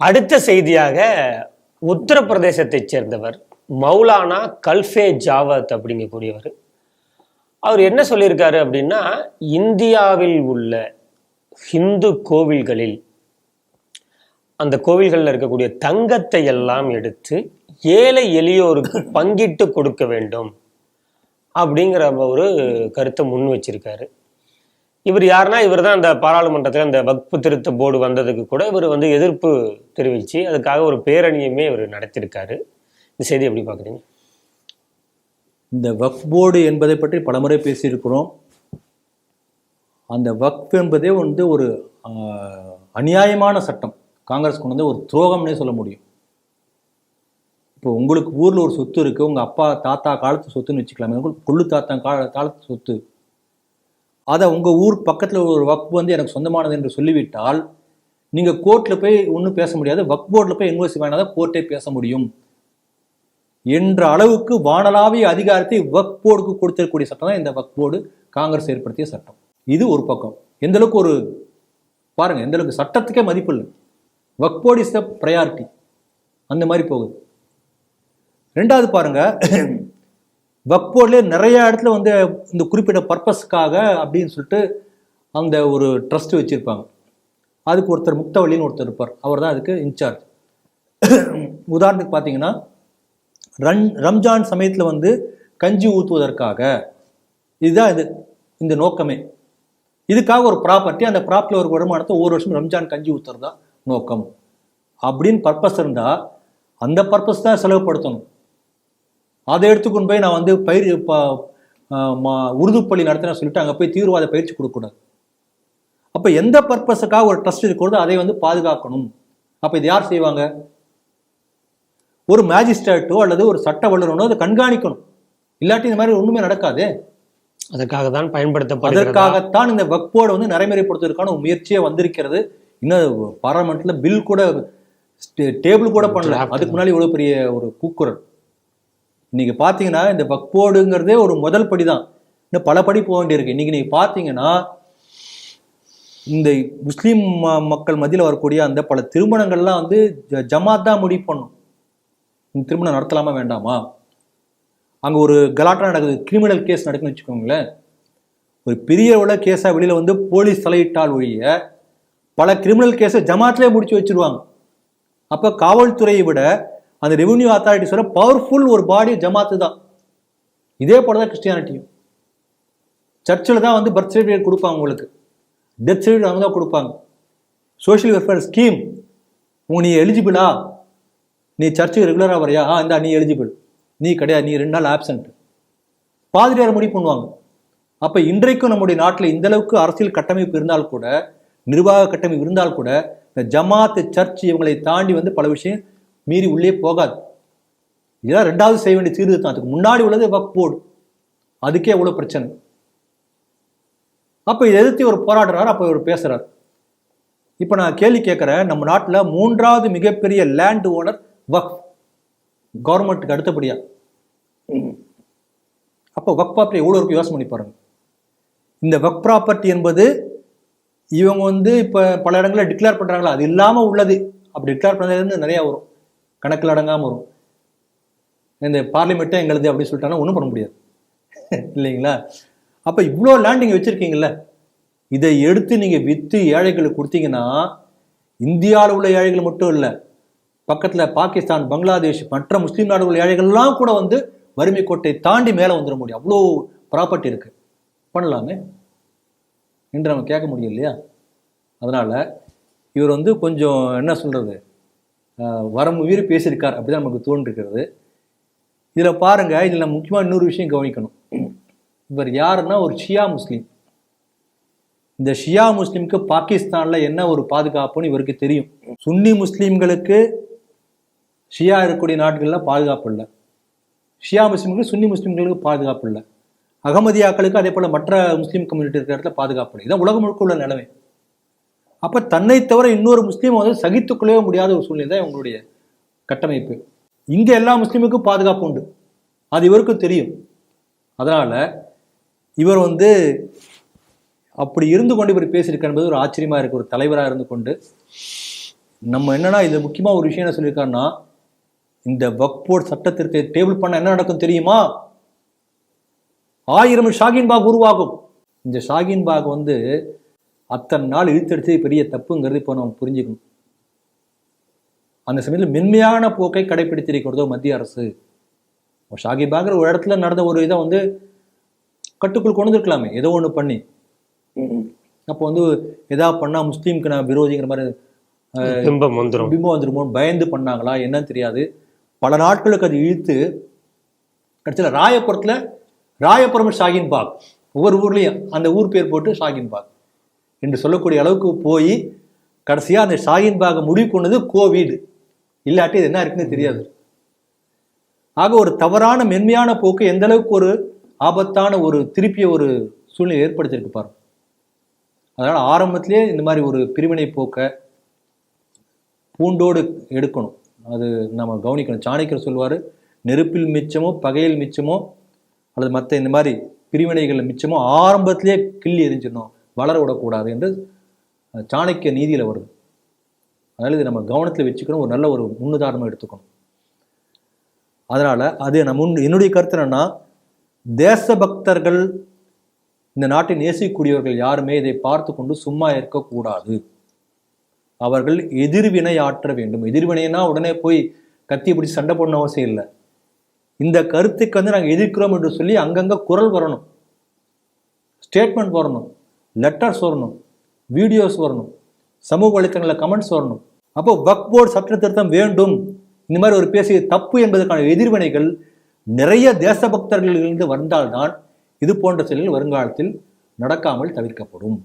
அடுத்த செய்தியாக உத்தரப்பிரதேசத்தைச் சேர்ந்தவர் மௌலானா கல்ஃபே ஜாவத் அப்படிங்கக்கூடியவர். அவர் என்ன சொல்லியிருக்காரு அப்படின்னா, இந்தியாவில் உள்ள ஹிந்து கோவில்களில் அந்த கோவில்களில் இருக்கக்கூடிய தங்கத்தை எல்லாம் எடுத்து ஏழை எளியோருக்கு பங்கிட்டு கொடுக்க வேண்டும் அப்படிங்கிற ஒரு கருத்தை முன் வச்சிருக்காரு. இவர் யாருன்னா, இவர் தான் அந்த பாராளுமன்றத்தில் அந்த வக்ஃபு திருத்த போர்டு வந்ததுக்கு கூட இவர் எதிர்ப்பு தெரிவித்து அதுக்காக ஒரு பேரணியுமே இவர் நடத்தியிருக்காரு. இந்த செய்தி எப்படி பார்க்குறீங்க? இந்த வக்ஃப் போர்டு என்பதை பற்றி பலமுறை பேசியிருக்கிறோம். அந்த வக்ஃப் என்பதே ஒரு அநியாயமான சட்டம். காங்கிரஸ் கொண்டு ஒரு துரோகம்னே சொல்ல முடியும். இப்போ உங்களுக்கு ஊரில் ஒரு சொத்து இருக்குது, உங்கள் அப்பா தாத்தா காலத்து சொத்துன்னு வச்சுக்கலாமே, கொள்ளு தாத்தா காலத்து சொத்து, அதை உங்கள் ஊர் பக்கத்தில் ஒரு வக்ஃப் எனக்கு சொந்தமானது என்று சொல்லிவிட்டால் நீங்கள் கோர்ட்டில் போய் ஒன்றும் பேச முடியாது. வக்ஃப் போர்டில் போய் என்ஓசி வேணாதான் கோர்ட்டே பேச முடியும் என்ற அளவுக்கு வானளாவிய அதிகாரத்தை வக்ஃப் போர்டுக்கு கொடுத்திருக்கக்கூடிய சட்டம் தான் இந்த வக்ஃப் போர்டு காங்கிரஸ் ஏற்படுத்திய சட்டம். இது ஒரு பக்கம். எந்த அளவுக்கு பாருங்க, எந்த அளவுக்கு சட்டத்துக்கே மதிப்பு இல்லை. வக்ஃப் போர்டு இஸ் த ப்ரையாரிட்டி, அந்த மாதிரி போகுது. ரெண்டாவது பாருங்க, வக்ஃப் போர்ட்லேயே நிறைய இடத்துல இந்த குறிப்பிட்ட பர்பஸ்க்காக அப்படின்னு சொல்லிட்டு அந்த ஒரு ட்ரஸ்ட் வச்சுருப்பாங்க. அதுக்கு ஒருத்தர் முக்தவள்ளின்னு ஒருத்தர் இருப்பார், அவர் தான் அதுக்கு இன்சார்ஜ். உதாரணத்துக்கு பார்த்தீங்கன்னா, ரம்ஜான் சமயத்தில் கஞ்சி ஊற்றுவதற்காக, இதுதான் இந்த நோக்கமே. இதுக்காக ஒரு ப்ராப்பர்ட்டி, அந்த ப்ராப்பர்ட்டியில் ஒரு வருமானத்தை ஒவ்வொரு வருஷம் ரம்ஜான் கஞ்சி ஊற்றுறது தான் நோக்கம் அப்படின்னு பர்பஸ் இருந்தால் அந்த பர்பஸ் தான் செலவுப்படுத்தணும். அதை எடுத்துக்கொண்டு போய் நான் உருது பள்ளி நடத்தின சொல்லிட்டு அங்கே போய் தீவிரவாத பயிற்சி கொடுக்கக்கூடாது. அப்போ எந்த பர்பஸுக்காக ஒரு ட்ரஸ்ட் இருக்கிறதோ அதை பாதுகாக்கணும். அப்போ இது யார் செய்வாங்க? ஒரு மேஜிஸ்ட்ரேட்டோ அல்லது ஒரு சட்ட வல்லுநரோ அதை கண்காணிக்கணும். இல்லாட்டி இந்த மாதிரி ஒன்றுமே நடக்காது. அதற்காகத்தான் இந்த வக்ஃப் போர்டை நடைமுறைப்படுத்துவதற்கான முயற்சியே வந்திருக்கிறது. இன்னும் பார்லிமெண்ட்ல பில் கூட டேபிள் கூட பண்ணல. அதுக்கு முன்னாடி இவ்வளவு பெரிய ஒரு கூக்குரல். இன்னைக்கு பார்த்தீங்கன்னா இந்த வக்ஃப் போர்டுங்கிறதே ஒரு முதல் படி தான். இன்னும் பல படி போக வேண்டியிருக்கு. இன்னைக்கு நீங்க பார்த்தீங்கன்னா இந்த முஸ்லீம் மக்கள் மத்தியில் வரக்கூடிய அந்த பல திருமணங்கள்லாம் ஜமாத் தான் முடிவு பண்ணும். இந்த திருமணம் நடத்தலாமா வேண்டாமா. அங்கே ஒரு கலாட்டா நடக்குது, கிரிமினல் கேஸ் நடக்குன்னு வச்சுக்கோங்களேன். ஒரு பெரிய உள்ள கேஸாக வெளியில் போலீஸ் தலையிட்டால் ஒழிய பல கிரிமினல் கேஸை ஜமாத்லேயே முடிச்சு வச்சிருவாங்க. அப்போ காவல்துறையை விட அந்த ரெவன்யூ அத்தாரிட்டிஸோட பவர்ஃபுல் ஒரு பாடி ஜமாத்து தான். இதே போல தான் கிறிஸ்டியானிட்டியும். சர்ச்சில் தான் பர்த் சர்டிஃபிகேட் கொடுப்பாங்க, உங்களுக்கு டெத் சர்டிஃபிகேட் அவங்க தான் கொடுப்பாங்க. சோஷியல் வெல்ஃபேர் ஸ்கீம், நீ எலிஜிபிளா, நீ சர்ச்சுக்கு ரெகுலராக வரையா, இந்தா நீ எலிஜிபிள், நீ கிடையாது, நீ 2 நாள் ஆப்சண்ட், பாதிரியார் முடிவு பண்ணுவாங்க. அப்போ இன்றைக்கும் நம்முடைய நாட்டில் இந்த அளவுக்கு அரசியல் கட்டமைப்பு இருந்தால் கூட, நிர்வாக கட்டமைப்பு இருந்தால் கூட, இந்த ஜமாத்து சர்ச் இவங்களை தாண்டி பல விஷயம் மீறி உள்ளே போகாது. இதெல்லாம் 2வது செய்ய வேண்டிய சீர்திருத்தம். அதுக்கு முன்னாடி உள்ளது வக்ஃப் போர்டு. அதுக்கே எவ்வளவு பிரச்சனை. அப்போ இதை எதிர்த்து ஒரு போராடுறாரு, அப்போ இவர் பேசுறாரு. இப்போ நான் கேள்வி கேட்குறேன், நம்ம நாட்டில் 3வது மிகப்பெரிய லேண்ட் ஓனர் வக்ஃப், கவர்மெண்ட்டுக்கு அடுத்தபடியா. அப்போ வக்ஃப் ப்ராப்பர்ட்டி எவ்வளோ இருக்கு யோசனை பண்ணி பாருங்க. இந்த வக்ஃப் ப்ராப்பர்ட்டி என்பது இவங்க இப்போ பல இடங்களில் டிக்ளேர் பண்ணுறாங்களா, அது இல்லாமல் உள்ளது. அப்படி டிக்ளேர் பண்ணதுலேருந்து நிறையா வரும், கணக்கில் அடங்காமல் வரும். இந்த பார்லிமெண்ட்டே எங்களுது அப்படின்னு சொல்லிட்டாங்கன்னா ஒன்றும் பண்ண முடியாது இல்லைங்களா. அப்போ இவ்வளோ லேண்ட் நீங்கள் வச்சுருக்கீங்கள, இதை எடுத்து நீங்கள் விற்று ஏழைகளுக்கு கொடுத்தீங்கன்னா இந்தியாவில் உள்ள ஏழைகள் மட்டும் இல்லை, பக்கத்தில் பாகிஸ்தான், பங்களாதேஷ், மற்ற முஸ்லீம் நாடுகள் உள்ள ஏழைகள்லாம் கூட வறுமை கோட்டை தாண்டி மேலே வந்துட முடியும். அவ்வளோ ப்ராப்பர்ட்டி இருக்குது, பண்ணலாமே என்று நம்ம கேட்க முடியும் இல்லையா. அதனால் இவர் கொஞ்சம் என்ன சொல்கிறது, வரம் மீறி பேசியிருக்கார் அப்படிதான் நமக்கு தோன்றிருக்கிறது. இதில் பாருங்கள், இதில் முக்கியமாக இன்னொரு விஷயம் கவனிக்கணும். இவர் யாருன்னா ஒரு ஷியா முஸ்லீம். இந்த ஷியா முஸ்லீமுக்கு பாகிஸ்தானில் என்ன ஒரு பாதுகாப்புன்னு இவருக்கு தெரியும். சுன்னி முஸ்லீம்களுக்கு ஷியா இருக்கக்கூடிய நாடுகளில் பாதுகாப்பு இல்லை, ஷியா முஸ்லீம்களுக்கு சுன்னி முஸ்லீம்களுக்கு பாதுகாப்பு இல்லை, அகமதியாக்களுக்கு அதே போல் மற்ற முஸ்லீம் கம்யூனிட்டி இருக்கிற இடத்துல பாதுகாப்பு இல்லை. இதான் உலகம் முழுக்க உள்ள நிலைமை. அப்போ தன்னை தவிர இன்னொரு முஸ்லீம் சகித்துக்கொள்ளவே முடியாத ஒரு சூழ்நிலை தான் இவங்களுடைய கட்டமைப்பு. இங்கே எல்லா முஸ்லீமுக்கும் பாதுகாப்பு உண்டு, அது இவருக்கும் தெரியும். அதனால் இவர் அப்படி இருந்து கொண்டு இவர் பேசியிருக்க என்பது ஒரு ஆச்சரியமாக இருக்குது. ஒரு தலைவராக இருந்து கொண்டு நம்ம என்னன்னா இது முக்கியமா ஒரு விஷயம் என்ன சொல்லியிருக்காருன்னா, இந்த வக்ஃப் போர்டு சட்டத்திற்கு டேபிள் பண்ண என்ன நடக்கும் தெரியுமா? 1000 ஷாகின் பாக் உருவாகும். இந்த ஷாகின் பாக் வந்து அத்தனை நாள் இழுத்தடிச்சது பெரிய தப்புங்கிறது இப்போ நம்ம புரிஞ்சுக்கணும். அந்த சமயத்தில் மென்மையான போக்கை கடைபிடித்திருக்கிறதோ மத்திய அரசு. ஷாகின் பாக் ஒரு இடத்துல நடந்த ஒரு இதை வந்து கட்டுக்குள் கொண்டு இருக்கலாமே, ஏதோ ஒன்று பண்ணி. அப்போ வந்து எதா பண்ணா முஸ்லீமுக்கு நான் விரோதிங்கிற மாதிரி பிம்பம் வந்துருமோன்னு பயந்து பண்ணாங்களா என்னன்னு தெரியாது. பல நாட்களுக்கு அது இழுத்து கடைசியில் ராயபுரம் ஷாகின் பாக், ஒவ்வொரு ஊர்லேயும் அந்த ஊர் பேர் போட்டு ஷாகின் பாக் என்று சொல்லக்கூடிய அளவுக்கு போய் கடைசியாக அந்த ஷாகின் பாகை முடிவு கொண்டது கோவிட். இல்லாட்டி இது என்ன இருக்குன்னு தெரியாது. ஆக ஒரு தவறான மென்மையான போக்கு எந்த அளவுக்கு ஒரு ஆபத்தான ஒரு திருப்பிய ஒரு சூழ்நிலை ஏற்படுத்தியிருக்கு பாருங்க. அதனால ஆரம்பத்திலே இந்த மாதிரி ஒரு பிரிவினை போக்கை பூண்டோடு எடுக்கணும். அது நம்ம கவனிக்கணும். சாணக்கியர் சொல்வார், நெருப்பில் மிச்சமோ பகையில் மிச்சமோ அல்லது மற்ற இந்த மாதிரி பிரிவினைகள் மிச்சமோ ஆரம்பத்திலே கிள்ளி எரிஞ்சிடணும், வளர விடக்கூடாது என்று சாணக்கிய நீதியில் வருது. அதனால இது நம்ம கவனத்தில் வச்சுக்கணும், ஒரு நல்ல ஒரு முன்னுதாரணமாக எடுத்துக்கணும். அதனால அது என்னுடைய கருத்து என்னன்னா, தேசபக்தர்கள் இந்த நாட்டை நேசிக்கக்கூடியவர்கள் யாருமே இதை பார்த்து கொண்டு சும்மா இருக்கக்கூடாது. அவர்கள் எதிர்வினை ஆற்ற வேண்டும். எதிர்வினைனா உடனே போய் கத்தி பிடிச்சி சண்டை போடணும் அவசியம் இல்லை. இந்த கருத்துக்கு வந்து நாங்கள் எதிர்க்கிறோம் என்று சொல்லி அங்கங்கே குரல் வரணும், ஸ்டேட்மெண்ட் வரணும், லெட்டர்ஸ் வரணும், வீடியோஸ் வரணும், சமூக வலைத்தளங்களில் கமெண்ட்ஸ் வரணும். அப்போ வக்ஃப் போர்டு சட்ட திருத்தம் வேண்டும் இந்த மாதிரி ஒரு பேசிய தப்பு என்பதற்கான எதிர்வினைகள் நிறைய தேசபக்தர்களிலிருந்து வந்தால்தான் இது போன்ற செயல்கள் வருங்காலத்தில் நடக்காமல் தவிர்க்கப்படும்.